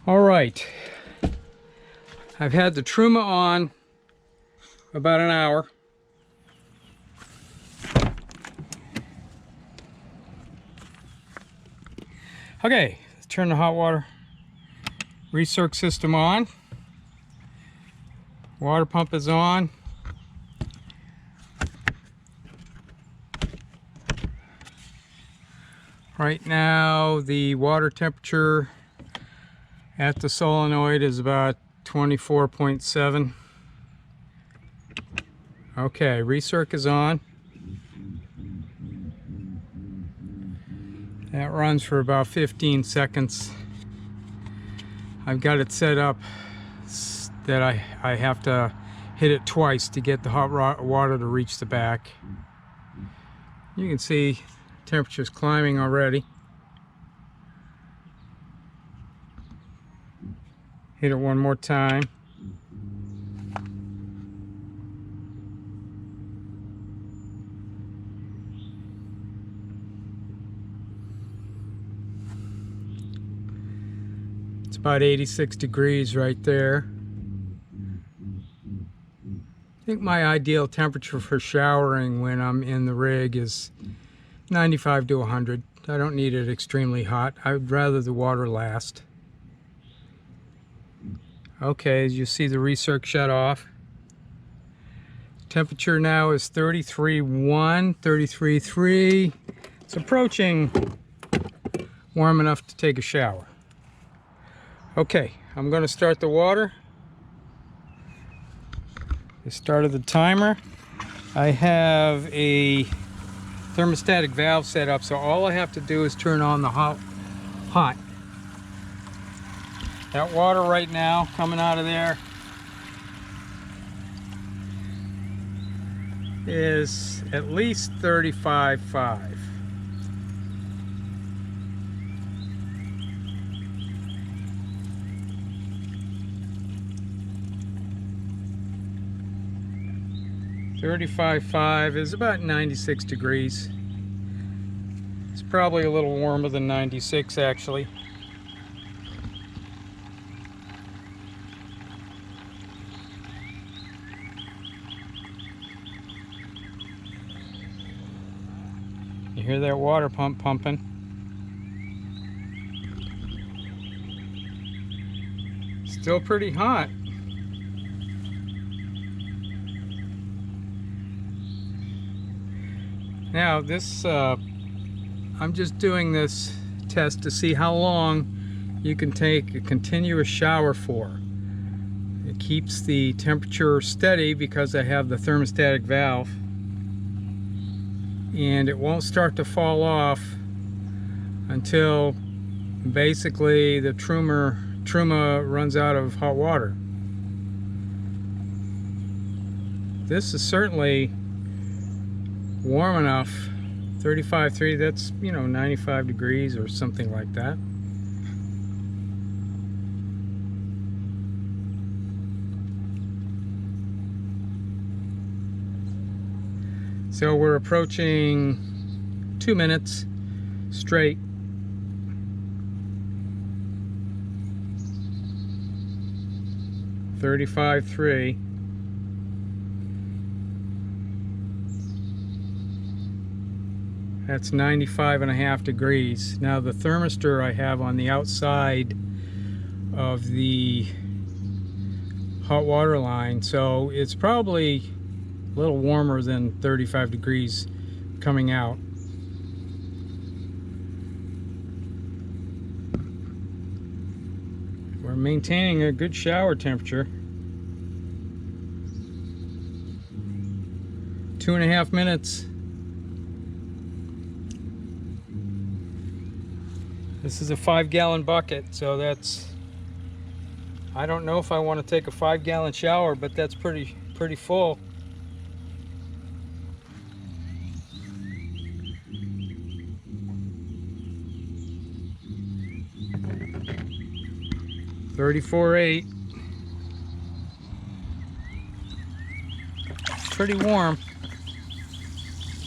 All right, I've had the Truma on about an hour. Okay, let's turn the hot water recirc system on. Water pump is on. Right now the water temperature at the solenoid is about 24.7. Okay, recirc is on. That runs for about 15 seconds. I've got it set up that I have to hit it twice to get the hot water to reach the back. You can see temperature's climbing already. Hit it one more time. It's about 86 degrees right there. I think my ideal temperature for showering when I'm in the rig is 95 to 100. I don't need it extremely hot. I'd rather the water last. Okay, as you see, the recirc shut off. Temperature now is 33.1, 33.3. It's approaching warm enough to take a shower. Okay, I'm going to start the water. I started the timer. I have a thermostatic valve set up, so all I have to do is turn on the hot. That water right now coming out of there is at least 35.5. .5 is about 96 degrees. It's probably a little warmer than 96 actually. You hear that water pump pumping. Still pretty hot. Now this, I'm just doing this test to see how long you can take a continuous shower for. It keeps the temperature steady because I have the thermostatic valve, and it won't start to fall off until basically the Truma runs out of hot water. This is certainly warm enough. 35.3, that's, you know, 95 degrees or something like that. So we're approaching 2 minutes straight. .3. That's 95.5 degrees. Now the thermistor I have on the outside of the hot water line, so it's probably a little warmer than 35 degrees coming out. We're maintaining a good shower temperature. 2.5 minutes. This is a 5-gallon bucket, so that's, I don't know if I want to take a 5-gallon shower, but that's pretty full. .8. Pretty warm.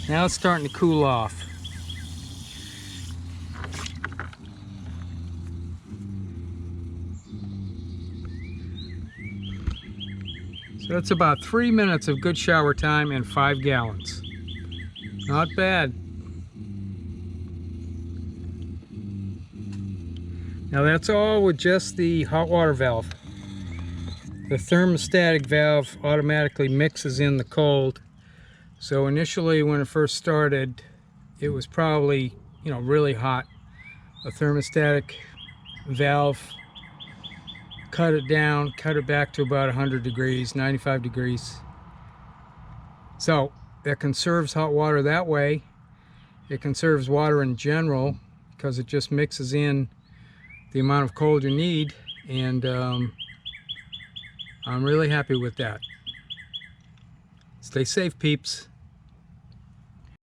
Now it's starting to cool off. So that's about 3 minutes of good shower time and 5 gallons. Not bad. Now that's all with just the hot water valve. The thermostatic valve automatically mixes in the cold. So initially when it first started, it was probably, really hot. A thermostatic valve cut it down, cut it back to about 100 degrees, 95 degrees. So that conserves hot water that way. It conserves water in general because it just mixes in the amount of cold you need, and I'm really happy with that. Stay safe, peeps.